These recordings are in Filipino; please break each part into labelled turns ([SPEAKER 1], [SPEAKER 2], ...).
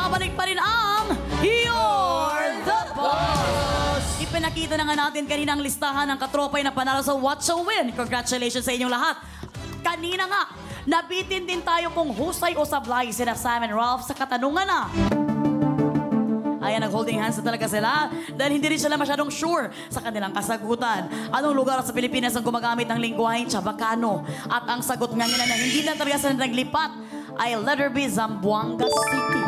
[SPEAKER 1] Bumabalik pa rin ang You're the Boss! Ipinakita na nga natin kanina ang listahan ng katropay na panalo sa Watch a Win. Congratulations sa inyong lahat. Kanina nga, nabitin din tayo kung husay o sablay sina Sam and Ralph sa katanungan na. Ayan, nag-holding hands na talaga sila dahil hindi rin sila masyadong sure sa kanilang kasagutan. Anong lugar sa Pilipinas ang gumagamit ng lingwaheng Chabacano? At ang sagot nga nila na hindi na talaga sila naglipat ay letter B, Zamboanga City.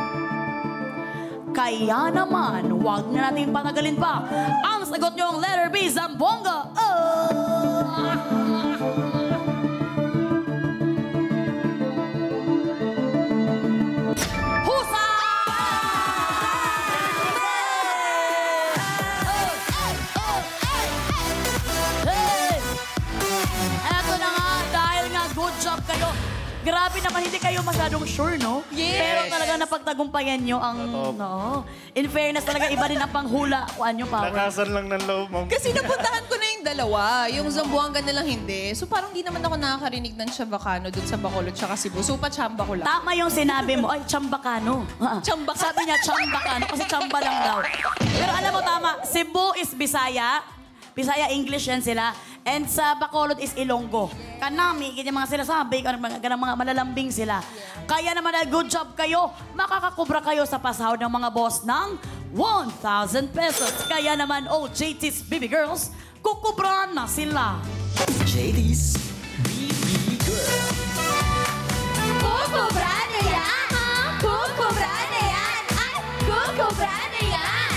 [SPEAKER 1] Kaya naman, huwag na natin patagalin pa. Ang sagot nyo ang letter B, Zamboanga. Grabe naman, hindi kayo masyadong sure, no?
[SPEAKER 2] Yes!
[SPEAKER 1] Pero talaga napagtagumpayan nyo ang, no? In fairness, talaga iba rin ang panghula. Kuhaan nyo power.
[SPEAKER 3] Lakasan lang ng loob, ma'am.
[SPEAKER 2] Kasi napuntahan ko na yung dalawa. Yung Zamboanga na lang hindi. So parang di naman ako nakakarinig ng Chabacano dun sa Bacolod tsaka Cebu. So pa-chamba ko lang.
[SPEAKER 1] Tama yung sinabi mo, ay, Chambacano.
[SPEAKER 2] Chambacano.
[SPEAKER 1] Sabi niya, Chambacano, kasi chamba lang daw. Pero alam mo, tama, Cebu is Bisaya. Bisaya English yan sila. And sa Bacolod is Ilonggo. Kanami, ganyan mga sinasabi, ganang mga malalambing sila. Kaya naman, good job kayo. Makakakubra kayo sa pasahod ng mga boss ng 1,000 pesos. Kaya naman, JT's Baby Girls, kukubra na sila.
[SPEAKER 4] JT's Baby Girl.
[SPEAKER 5] Kukubra na yan! Kukubra na yan! Ay, kukubra na yan!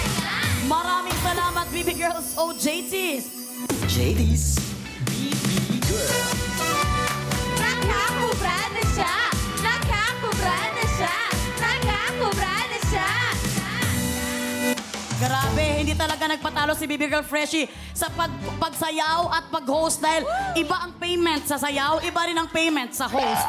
[SPEAKER 1] Maraming salamat, Baby Girls, JT's.
[SPEAKER 4] JT's Baby Girl.
[SPEAKER 5] Nakakubra na siya! Nakakubra na siya! Nakakubra na siya!
[SPEAKER 1] Grabe, hindi talaga nagpatalo si Baby Girl Freshie sa pagsayaw at pag-host dahil iba ang payment sa sayaw, iba rin ang payment sa host.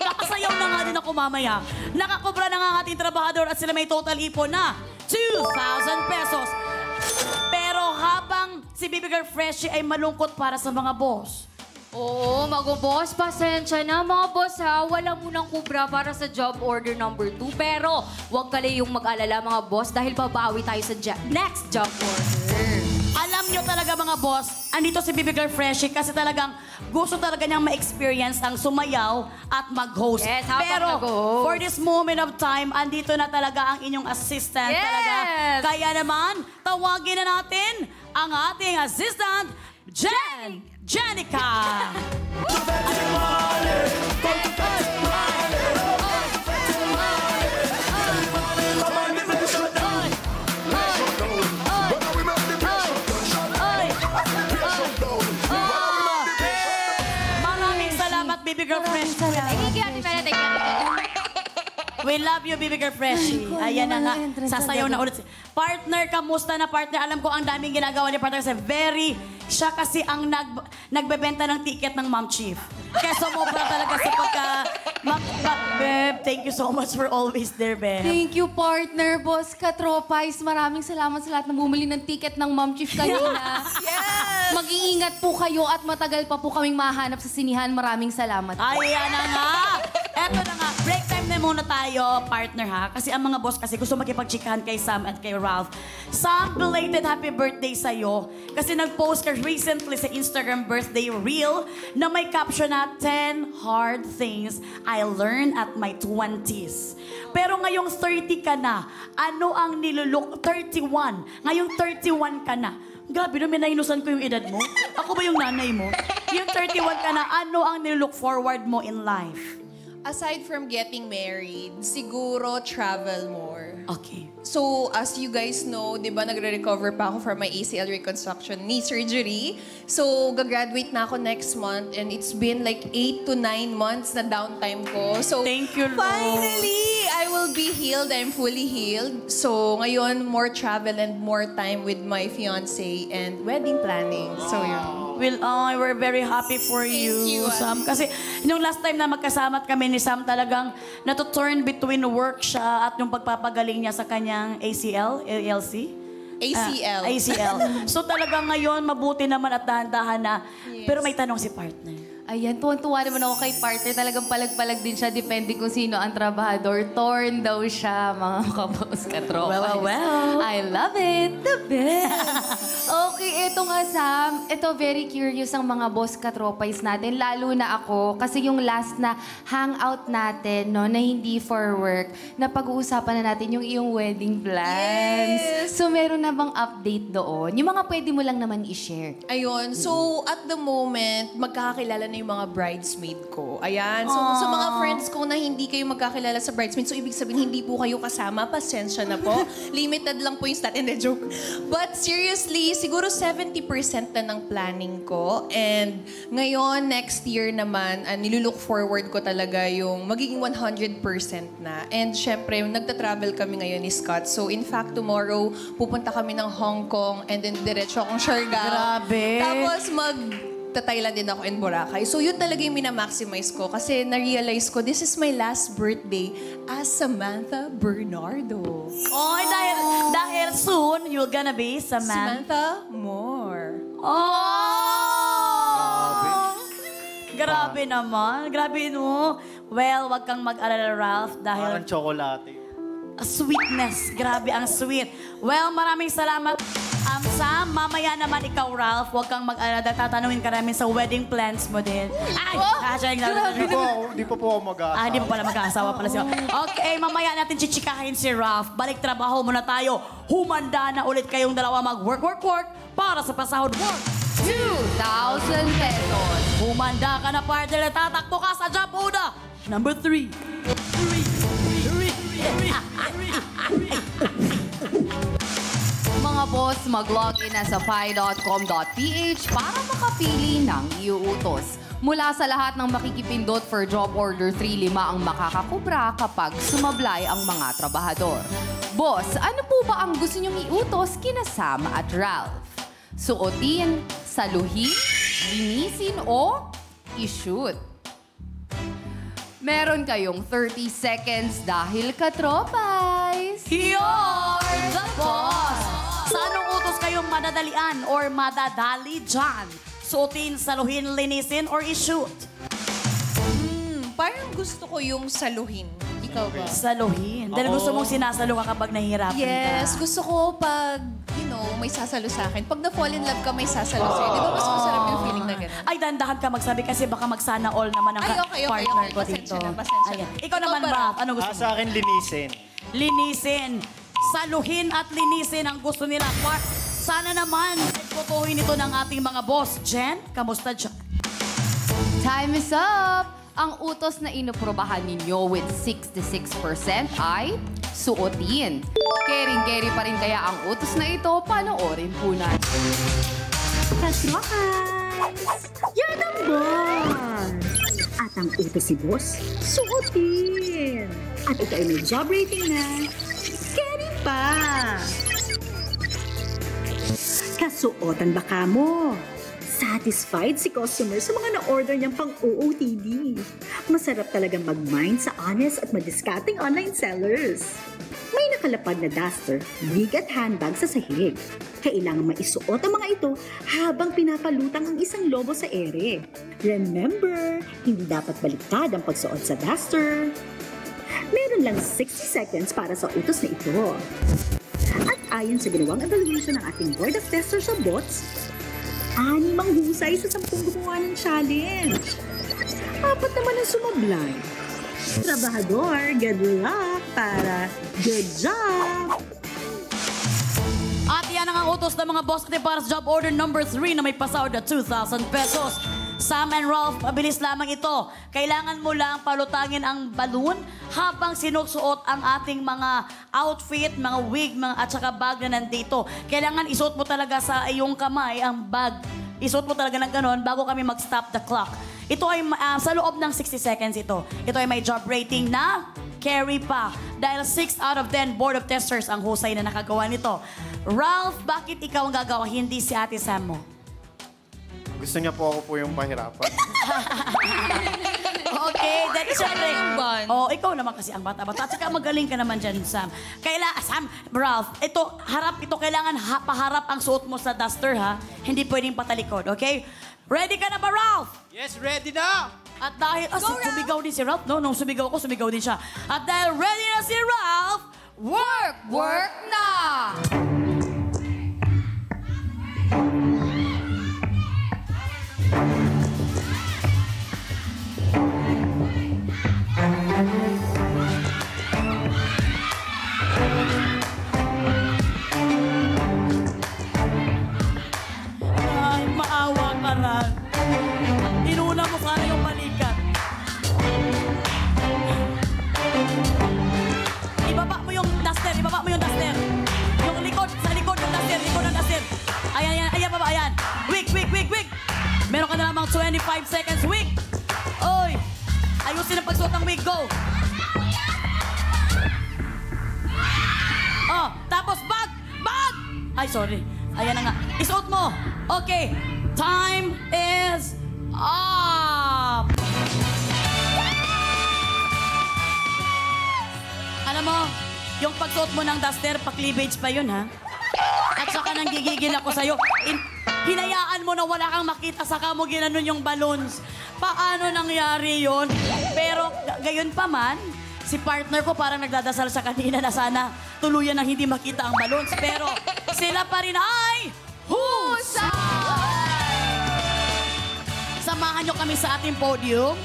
[SPEAKER 1] Nakasayaw na nga din ako mamaya. Nakakubra na nga ang ating trabahador at sila may total ipon na 2,000 pesos. Pero habang si Baby Girl Freshie ay malungkot para sa mga boss.
[SPEAKER 6] Oo, mga boss, pasensya na mga boss ha. Wala munang kubra para sa job order number 2. Pero huwag kalayong mag-alala mga boss dahil babawi tayo sa next job order.
[SPEAKER 1] Alam nyo talaga mga boss, andito si Baby Girl Freshie kasi talagang gusto talaga niyang ma-experience ang sumayaw at mag-host.
[SPEAKER 6] Yes, habang
[SPEAKER 1] pero
[SPEAKER 6] nag-host.
[SPEAKER 1] for this moment of time, andito na talaga ang inyong assistant.
[SPEAKER 6] Yes!
[SPEAKER 1] Talaga. Kaya naman, tawagin na natin ang ating assistant, Jenica! Maraming salamat, Baby Girl Fresh.
[SPEAKER 6] Thank you, Ate Mela. Thank you.
[SPEAKER 1] We love you, Baby Girl Freshie. Ayan na nga, sasayaw na ulit. Partner, kamusta na partner? Alam ko ang daming ginagawa ni partner kasi siya kasi ang nagbebenta ng ticket ng Ma'am Chief. Kaya sumobra talaga sa Beb, thank you so much for always there, Beb.
[SPEAKER 7] Thank you, partner, boss, katropais. Maraming salamat sa lahat na bumili ng ticket ng Ma'am Chief kanina.
[SPEAKER 2] Yes!
[SPEAKER 7] Mag-iingat po kayo at matagal pa po kaming mahanap sa sinihan. Maraming salamat.
[SPEAKER 1] Ayan na nga. Eto na nga, break time na muna tayo, partner ha. Kasi ang mga boss kasi gusto makipag-chikahan kay Sam at kay Ralph. Sam, belated happy birthday sa'yo. Kasi nag-post ka recently sa Instagram birthday reel na may caption na 10 hard things I learned at my 20s. Pero ngayong 30 ka na, ano ang nilulok? 31. Ngayong 31 ka na. Grabe, no, minainusan ko yung edad mo. Ako ba yung nanay mo? Yung 31 ka na, ano ang nilook forward mo in life?
[SPEAKER 2] Aside from getting married, siguro travel more.
[SPEAKER 1] Okay.
[SPEAKER 2] So, as you guys know, di ba, nagre-recover pa ako from my ACL reconstruction knee surgery. So, gagraduate na ako next month and it's been like 8 to 9 months na downtime ko. So,
[SPEAKER 1] thank you, Lord.
[SPEAKER 2] Finally, I will be healed. I'm fully healed. So, ngayon, more travel and more time with my fiancé and wedding planning. So, yun.
[SPEAKER 1] Well, we're very happy for you,
[SPEAKER 2] you,
[SPEAKER 1] Sam. Kasi nung last time na magkasama kami ni Sam, talagang natuturn between work siya at yung pagpapagaling niya sa kanyang ACL, ALC?
[SPEAKER 2] ACL.
[SPEAKER 1] ACL. So talagang ngayon, mabuti naman at dahan-dahan na.
[SPEAKER 2] Yes.
[SPEAKER 1] Pero may tanong si partner.
[SPEAKER 7] Ayan, tuwan-tuwa naman ako kay partner. Talagang palag-palag din siya. Depende kung sino ang trabahador. Torn daw siya, mga kabos katropa.
[SPEAKER 1] Well.
[SPEAKER 7] I love it. The best. Okay, eto nga, Sam. Ito, very curious ang mga boss katropais natin. Lalo na ako. Kasi yung last na hangout natin, no, na hindi for work, na pag-uusapan na natin yung iyong wedding plans.
[SPEAKER 2] Yes!
[SPEAKER 7] So, meron na bang update doon? Yung mga pwede mo lang naman i-share.
[SPEAKER 2] Ayun. So, at the moment, magkakakilala na yung mga bridesmaid ko. Ayan. So, sa mga friends ko na hindi kayo magkakilala sa bridesmaid, so ibig sabihin, hindi po kayo kasama. Pasensya na po. Limited lang po yung stat. Hindi, joke. But seriously, siguro 70% na ng planning ko. And ngayon, next year naman, nilulook forward ko talaga yung magiging 100% na. And syempre, nagta-travel kami ngayon ni Scott. So, in fact, tomorrow, pupunta kami ng Hong Kong and then diretso akong Siargao.
[SPEAKER 1] Grabe.
[SPEAKER 2] Tapos Thailand din ako in Boracay. So yun talaga yung minamaximize ko kasi na-realize ko, this is my last birthday as Samantha Bernardo.
[SPEAKER 1] Oy, dahil soon, you're gonna be
[SPEAKER 2] Samantha Moore.
[SPEAKER 1] Oh! Grabe naman. Grabe, no? Well, wag kang mag-alala, Ralph, dahil
[SPEAKER 3] Parang tsokolate.
[SPEAKER 1] sweetness. Grabe ang sweet. Well, maraming salamat, Sam. Mamaya naman ikaw, Ralph, wag kang mag-alala. Tatanungin ka namin sa wedding plans mo din. Ay!
[SPEAKER 3] Di pa po ako mag-aasawa.
[SPEAKER 1] Di pa pala mag-aasawa pala siya. Okay, mamaya natin chichikahin si Ralph. Balik trabaho muna tayo. Humanda na ulit kayong dalawa mag-work para sa pasahod work.
[SPEAKER 7] 2,000 pesos.
[SPEAKER 1] Humanda ka na, partner. Tatakbo ka sa job una. Number 3.
[SPEAKER 7] Mga boss, mag-login na sa fi.com.ph para makapili ng iuutos. Mula sa lahat ng makikipindot for job order 3, 5 ang makakakubra kapag sumablay ang mga trabahador. Boss, ano po ba ang gusto niyong iutos kina Sam at Ralph? Suotin, saluhin, linisin o i-shoot? Meron kayong 30 seconds dahil katropais.
[SPEAKER 1] You're the boss! Sa anong utos kayong madadalian or madadali dyan? Suotin, saluhin, linisin, or i-shoot?
[SPEAKER 2] Parang gusto ko yung saluhin. Ikaw ba?
[SPEAKER 1] Saluhin. Dahil gusto mong sinasalo ka kapag nahihirapan ka.
[SPEAKER 2] Yes, gusto ko pag, may sasalo sa akin. Pag na-fall in love ka, may sasalo sa'yo. Di ba mas masarap yung feeling na gano'n?
[SPEAKER 1] Ay, dahan-dahan ka magsabi kasi baka magsana all naman ang
[SPEAKER 2] Ay, okay,
[SPEAKER 1] partner ko
[SPEAKER 2] Pasensya
[SPEAKER 1] dito.
[SPEAKER 2] na, pasensya
[SPEAKER 1] Ayan.
[SPEAKER 2] na.
[SPEAKER 1] Ikaw
[SPEAKER 2] Ikaw
[SPEAKER 1] naman,
[SPEAKER 2] ba,
[SPEAKER 1] Ralph? Ano gusto mo?
[SPEAKER 3] Sa akin, linisin.
[SPEAKER 1] Linisin. Saluhin at linisin ang gusto nila. Sana naman, tutuhin ito ng ating mga boss. Jen, kamusta dyan?
[SPEAKER 7] Time is up! Ang utos na inuprobahan ninyo with 66% ay suotin. Kering-keri pa rin kaya ang utos na ito, panoorin po natin.
[SPEAKER 8] Kasrokas! You're the boss! At ang utos si boss, suotin! At ito ay may job rating na carry pa! Kasuotan ba ka mo? Satisfied si customer sa mga na-order niyang pang-OOTD. Masarap talagang mag-mind sa honest at madiskateng online sellers. May nakalapag na duster, wig at handbag sa sahig. Kailangan maisuot ang mga ito habang pinapalutang ang isang lobo sa ere. Remember, hindi dapat baliktad ang pagsuot sa duster. Meron lang 60 seconds para sa utos na ito. At ayon sa ginawang evaluation ng ating Board of Testers sa bots, 6 ang husay sa 10 gumawa ng challenge. 4 naman ang sumablay. Trabahador, good luck para good job!
[SPEAKER 1] At yan ang utos ng mga boss natin para sa job order number 3 na may pasahod na 2,000 pesos. Sam and Ralph, mabilis lamang ito. Kailangan mo lang palutangin ang balloon habang sinusuot ang ating mga outfit, mga wig, at saka bag na nandito. Kailangan isuot mo talaga sa iyong kamay ang bag. Isuot mo talaga ng ganon bago kami mag-stop the clock. Ito ay sa loob ng 60 seconds ito. Ito ay may job rating na carry pa. Dahil 6 out of 10 Board of Testers ang husay na nakagawa nito. Ralph, bakit ikaw ang gagawa, hindi si Ate Sam mo?
[SPEAKER 3] Gusto niya po ako po yung pahirapan.
[SPEAKER 1] Okay, then syempre.
[SPEAKER 2] ban.
[SPEAKER 1] Oh, ikaw naman kasi ang bata-bata. At saka magaling ka naman dyan, Sam. Sam, Ralph, kailangan paharap ang suot mo sa duster, ha? Hindi pwedeng patalikod, okay? Ready ka na ba, Ralph?
[SPEAKER 3] Yes, ready na!
[SPEAKER 1] At dahil, sumigaw din si Ralph, no? Nung sumigaw ako, sumigaw din siya. At dahil ready na si Ralph, work!
[SPEAKER 7] Work na!
[SPEAKER 1] Ay, maawa ka na. Inuna mo sana yung balikat. Ibaba mo yung duster, ibaba mo yung duster. Yung likod, sa likod yung duster, likod ng duster. Ayan, ayan, ayan, baba, ayan. Wig. Meron ka na lamang 25 seconds, wig. Oy, ayusin ang pagsuot ng wig, go. Oh, tapos bag! Ay, sorry. Ayan na nga. Isuot mo. Okay. Time is up. Alam mo, yung pagsuot mo ng duster, pa-cleavage pa yun, ha? At saka nang gigigil ako sa'yo. Hinayaan mo na wala kang makita, saka mo ginanon yung balloons. Paano nangyari yun? Pero gayon pa man, si partner ko parang nagdadasal sa kanina na sana tuluyan ng hindi makita ang balloons. Pero sila pa rin ay husay! Samahan nyo kami sa ating podium.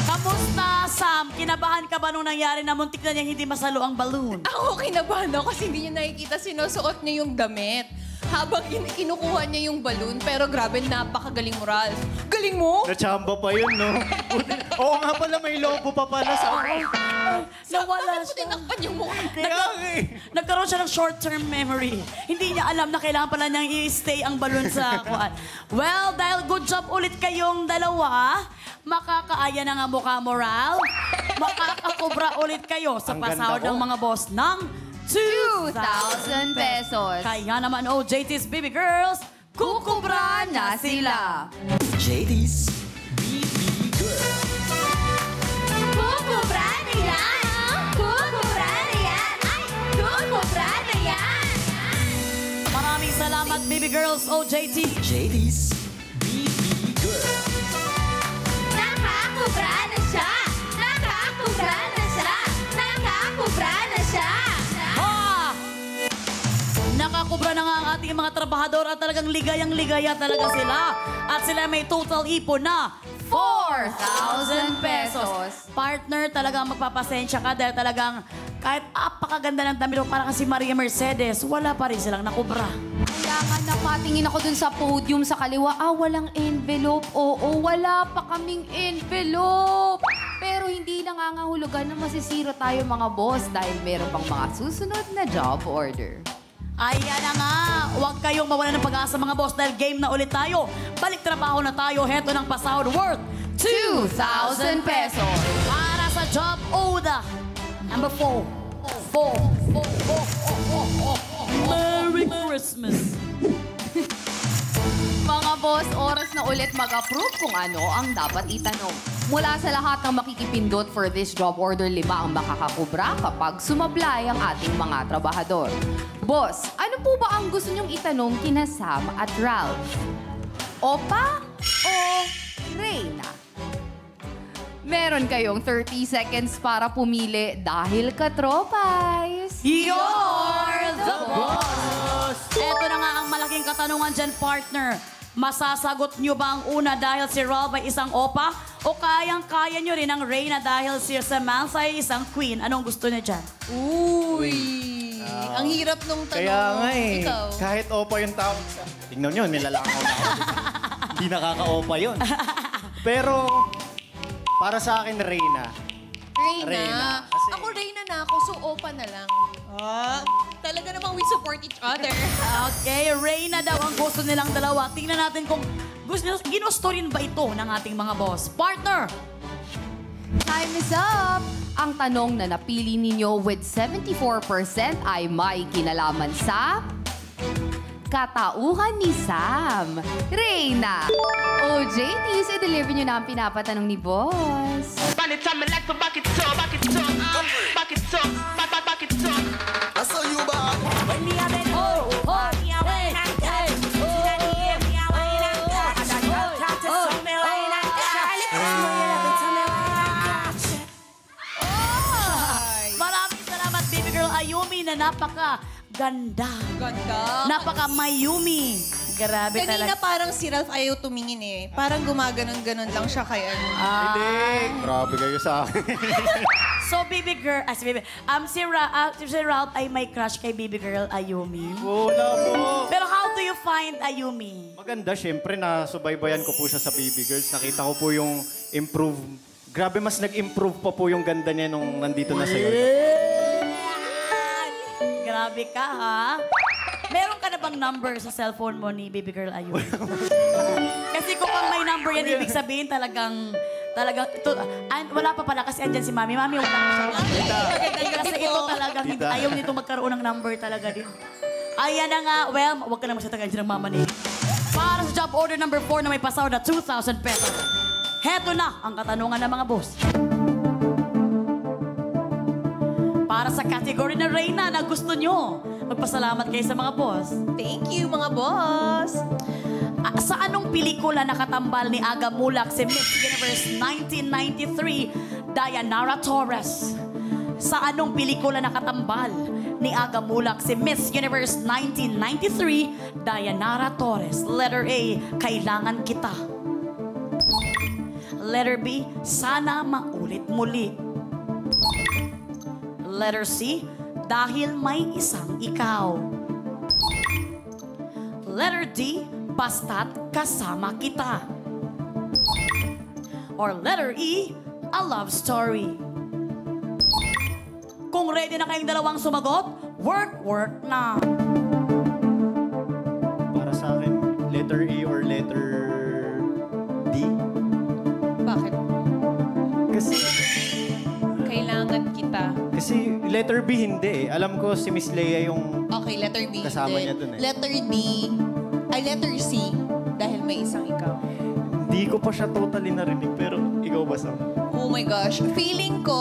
[SPEAKER 1] Kamusta, Sam? Kinabahan ka ba nung nangyari na muntik na niyang hindi masalo ang balloon?
[SPEAKER 2] Ako kinabahan ako kasi hindi niya nakikita sinusuot niya yung damit. Habang kinukuha niya yung balloon, pero grabe, napakagaling mo, Ralph. Galing mo?
[SPEAKER 3] Nachamba pa yun, no? Oo nga pala, may lobo pa pala sa akin.
[SPEAKER 1] Nawala
[SPEAKER 2] Bakit mo
[SPEAKER 1] siya.
[SPEAKER 2] tinakpan yung mukha?
[SPEAKER 1] Nagkaroon siya ng short-term memory. Hindi niya alam na kailangan pala niyang i-stay ang balloon sa kuan. Well, dahil good job ulit kayong dalawa, makakaaya na nga mukha mo, Ralph. Makakakobra ulit kayo sa
[SPEAKER 3] Ang ganda
[SPEAKER 1] pasahod
[SPEAKER 3] ko.
[SPEAKER 1] ng mga boss ng
[SPEAKER 7] 2,000 pesos.
[SPEAKER 1] Kaya naman, JT's Baby Girls, kukubra na sila.
[SPEAKER 4] JD's BB Girl.
[SPEAKER 5] Kukubra na yan! Kukubra na yan! Ay, kukubra na yan!
[SPEAKER 1] Maraming salamat, Baby Girls, JT.
[SPEAKER 4] JD's BB Girl.
[SPEAKER 5] Nakakubra na siya! Nakakubra na siya! Nakakubra na siya!
[SPEAKER 1] Ah! Nakakubra na nga ang ating mga trabahador at talagang ligayang-ligaya talaga sila. At sila may total ipon na
[SPEAKER 7] 4,000 pesos.
[SPEAKER 1] Partner, talagang magpapasensya ka dahil talagang kahit apakaganda ng damit mo, parang si Maria Mercedes, wala pa rin silang nakubra.
[SPEAKER 7] Kaya nga napatingin ako dun sa podium sa kaliwa, walang envelope. Oo, wala pa kaming envelope. Pero hindi nangangahulugan na masisiro tayo mga boss dahil meron pang mga susunod na job order.
[SPEAKER 1] Ayan na nga, huwag kayong mawala ng pag-asa mga boss dahil game na ulit tayo. Balik trabaho na tayo, heto ng pasahod worth
[SPEAKER 7] 2,000 pesos.
[SPEAKER 1] para sa job ODA. Number 4. Merry Christmas.
[SPEAKER 7] Mga boss, oras na ulit mag-approve kung ano ang dapat itanong. Mula sa lahat ng makikipindot for this job order, 5 ang makakakubra kapag sumablay ang ating mga trabahador. Boss, ano po ba ang gusto niyong itanong kina Sam at Ralph? Opa o Reyna? Meron kayong 30 seconds para pumili dahil katropais.
[SPEAKER 1] You're the boss! Ito na nga ang malaking katanungan dyan, partner. Masasagot nyo ba ang una dahil si Ralph ay isang opa? O kayang-kaya nyo rin ang Reyna dahil si Samantha ay isang queen? Anong gusto niya dyan?
[SPEAKER 2] Uy! Ang hirap nung tanong.
[SPEAKER 3] Kaya nga eh,
[SPEAKER 2] Ikaw.
[SPEAKER 3] kahit opa yung tawag sa... Tingnan nyo, may lalakaw na ako. Hindi nakaka-opa yun. Pero, para sa akin, Reyna.
[SPEAKER 2] Reyna.
[SPEAKER 3] Kasi-
[SPEAKER 2] Ako Reyna na ako, so opa na lang. Talaga namang we support each other.
[SPEAKER 1] Okay, Reyna daw ang gusto nilang dalawa. Tingnan natin kung ginusto rin ba ito ng ating mga boss. Partner!
[SPEAKER 7] Time is up! Ang tanong na napili ninyo with 74% ay may kinalaman sa katauhan ni Sam. Reyna! O JT's, i-deliver nyo na ang pinapatanong ni Boss.
[SPEAKER 1] Ayumi na napaka-ganda.
[SPEAKER 2] Ganda.
[SPEAKER 1] Napaka-mayumi. Grabe
[SPEAKER 2] Kanina
[SPEAKER 1] talaga.
[SPEAKER 2] parang si Ralph ayaw tumingin eh. Parang gumaganon-ganon lang siya kay ano.
[SPEAKER 3] Hindi. Grabe kayo sa akin.
[SPEAKER 1] So, baby girl, si Ralph ay may crush kay baby girl Ayumi.
[SPEAKER 3] Wala po.
[SPEAKER 1] Pero how do you find Ayumi?
[SPEAKER 3] Maganda, syempre, nasubaybayan ko po siya sa Baby Girls. Nakita ko po yung improve. Grabe, mas nag-improve pa po yung ganda niya nung nandito na sa'yo.
[SPEAKER 1] Grabe ka, ha? Meron ka na bang number sa cellphone mo ni baby girl Ayumi? Kasi kung pang may number yan, ibig sabihin talagang ito, wala pa pala kasi andyan si Mami. Mami, wala pa siya. Kasi ito talagang, ayaw nito magkaroon ng number talaga din. Ayan na nga, well, huwag ka na magsatagan dyan ng mama ni. Para sa job order number 4 na may pasahod na 2,000 pesos. Heto na ang katanungan ng mga boss. Para sa category na Reyna na gusto nyo, magpasalamat kayo sa mga boss.
[SPEAKER 2] Thank you, mga boss.
[SPEAKER 1] Sa anong pelikula nakatambal ni Aga Mulak si Miss Universe 1993, Dayanara Torres? Sa anong pelikula nakatambal ni Aga Mulak si Miss Universe 1993, Dayanara Torres? Letter A, Kailangan Kita. Letter B, Sana Maulit Muli. Letter C, Dahil May Isang Ikaw. Letter D, Basta't Kasama Kita. Or letter E, A Love Story. Kung ready na kayong dalawang sumagot, work na.
[SPEAKER 3] Para sa akin, letter A or letter D?
[SPEAKER 2] Bakit? Kailangan kita.
[SPEAKER 3] Kasi letter B hindi eh. Alam ko si Miss Leia yung
[SPEAKER 2] Okay, letter B.
[SPEAKER 3] kasama
[SPEAKER 2] Hindi.
[SPEAKER 3] niya dun eh.
[SPEAKER 2] Letter D. Ay, letter C. Dahil may isang ikaw.
[SPEAKER 3] Hindi ko pa siya totally narinig, pero ikaw ba, Sam?
[SPEAKER 2] Oh my gosh. Feeling ko...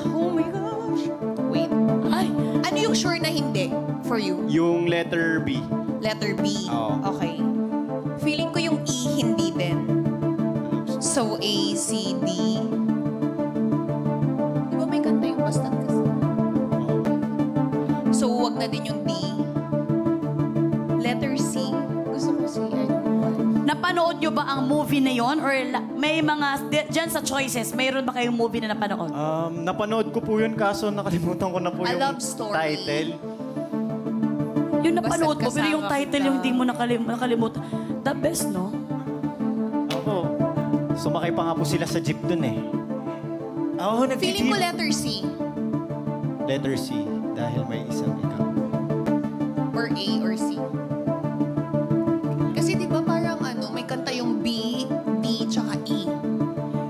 [SPEAKER 2] Oh my gosh. Wait.
[SPEAKER 1] Ay,
[SPEAKER 2] Ano yung sure na hindi for you?
[SPEAKER 3] Yung letter B.
[SPEAKER 2] Letter B.
[SPEAKER 3] Oo.
[SPEAKER 2] Okay. Feeling ko yung E hindi din. So, A, C, D. Di ba may kanta yung basta't kasi? So, wag na din yung D. Letter C. Gusto ko C. I don't know.
[SPEAKER 1] napanood nyo ba ang movie na yon? Or may mga, dyan sa choices, mayroon ba kayong movie na napanood?
[SPEAKER 3] Napanood ko po yun, kaso nakalimutan ko na po
[SPEAKER 2] A
[SPEAKER 3] yung
[SPEAKER 2] Love Story.
[SPEAKER 3] title.
[SPEAKER 1] Yung napanood
[SPEAKER 2] Basta't
[SPEAKER 1] mo, pero yung
[SPEAKER 2] Kasama
[SPEAKER 1] title
[SPEAKER 2] Kita.
[SPEAKER 1] yung hindi mo nakalimutan. The best, no?
[SPEAKER 3] Ako, sumakay pa nga po sila sa jeep dun eh. Ako,
[SPEAKER 2] Feeling ko
[SPEAKER 3] nag-jeep.
[SPEAKER 2] letter C.
[SPEAKER 3] Letter C, dahil may isang ikaw.
[SPEAKER 2] Or A or C. Kasi di ba parang ano, may kanta yung B, D, tsaka E.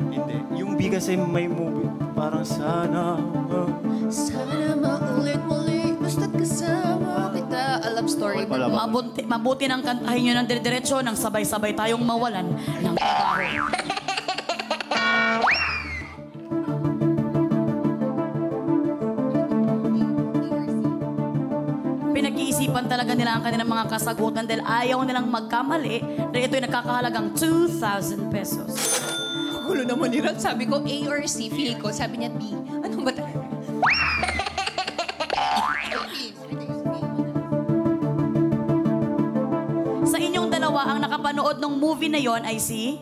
[SPEAKER 3] Hindi. Yung B kasi may movie. Parang sana...
[SPEAKER 2] Sana maulit muli, basta't kasama kita. A love story.
[SPEAKER 3] Wala ba?
[SPEAKER 1] Mabuti nang kantahin nyo ng dire-diretso nang sabay-sabay tayong mawalan ng trabaho. Pinag-iisipan talaga nila ang kanilang mga kasagutan dahil ayaw nilang magkamali dahil ito'y nakakahalagang 2,000 pesos.
[SPEAKER 2] Gulo naman nila. Sabi ko A or C, feel ko. Sabi niya D. Anong ba tayo?
[SPEAKER 1] Sa inyong dalawa, ang nakapanood ng movie na yon ay si...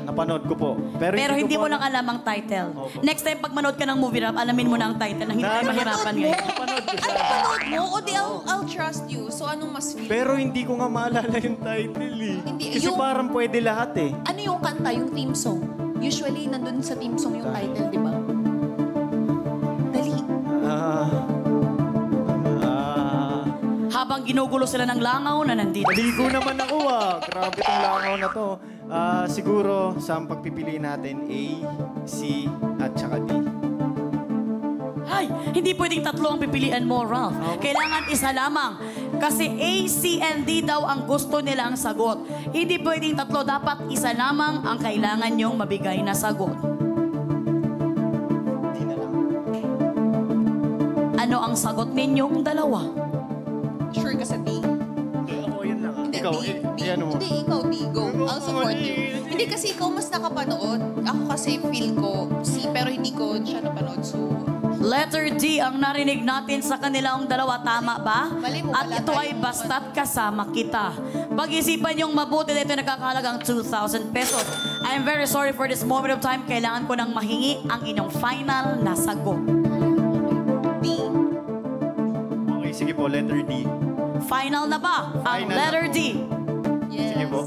[SPEAKER 3] Napanood ko po. Pero
[SPEAKER 1] Hindi
[SPEAKER 3] ko
[SPEAKER 1] mo
[SPEAKER 3] po-
[SPEAKER 1] lang alam ang title.
[SPEAKER 3] Opo.
[SPEAKER 1] Next time, pag manood ka ng movie rap, alamin mo na ang title na hindi ka mahirapan ngayon.
[SPEAKER 3] Napanood ko siya.
[SPEAKER 2] Panood mo? O di, I'll trust you. So, anong mas feel?
[SPEAKER 3] Pero hindi ko nga maalala yung title eh.
[SPEAKER 2] Hindi,
[SPEAKER 3] Kasi
[SPEAKER 2] yung-
[SPEAKER 3] parang pwede lahat eh.
[SPEAKER 2] Ano yung kanta, yung theme song? Usually, nandun sa theme song yung title, di ba? Dali.
[SPEAKER 1] Habang ginugulo sila ng langaw na nandito.
[SPEAKER 3] Maligo naman ako ah. Grabe tong langaw na to. Siguro sa pagpipiliin natin A, C, at saka D.
[SPEAKER 1] Ay, hindi pwedeng tatlo ang pipilian mo, Ralph. Kailangan isa lamang. Kasi A, C, and D daw ang gusto nilang sagot. Hindi pwedeng tatlo. Dapat isa lamang ang kailangan nyong mabigay na sagot.
[SPEAKER 3] D na lang.
[SPEAKER 1] Ano ang sagot ninyong dalawa?
[SPEAKER 2] Sure ka sa D?
[SPEAKER 3] Ako yun lang.
[SPEAKER 2] Hindi,
[SPEAKER 3] Ikaw,
[SPEAKER 2] D.
[SPEAKER 3] ano mo?
[SPEAKER 2] Hindi, ikaw D. Go. I'll support you. Hindi kasi ikaw mas nakapanood. Ako kasi feel ko C, pero hindi ko siya napanood. So,
[SPEAKER 1] Letter D ang narinig natin sa kanilang dalawa. Tama ba?
[SPEAKER 2] Mali mo,
[SPEAKER 1] At
[SPEAKER 2] wala
[SPEAKER 1] ito ay
[SPEAKER 2] tayong-
[SPEAKER 1] basta't kasama kita. Pag-isipan niyong mabuti na ito nakakahalagang 2,000 pesos. I'm very sorry for this moment of time. Kailangan ko nang mahingi ang inyong final na sagot.
[SPEAKER 2] D.
[SPEAKER 3] Okay, sige po, letter D.
[SPEAKER 1] Final na ba ang
[SPEAKER 3] Final na
[SPEAKER 1] letter
[SPEAKER 3] po.
[SPEAKER 1] D?
[SPEAKER 2] Yes.
[SPEAKER 3] Sige po.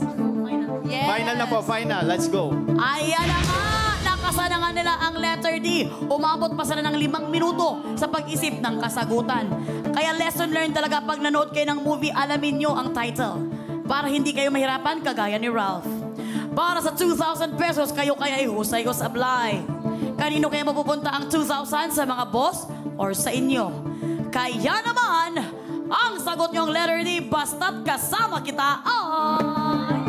[SPEAKER 2] Yes.
[SPEAKER 3] Final na po, final. Let's go.
[SPEAKER 1] Ayan na nga! Nakasana nga nila ang letter D. Umabot pa sila ng 5 minuto sa pag-isip ng kasagutan. Kaya lesson learned talaga pag nanood kayo ng movie, alamin nyo ang title. Para hindi kayo mahirapan kagaya ni Ralph. Para sa 2,000 pesos, kayo kaya ihusay ko sablay. Kanino kaya mapupunta ang 2,000? Sa mga boss or sa inyo? Kaya naman, ang sagot nyo ang letter D, basta't kasama kita ay...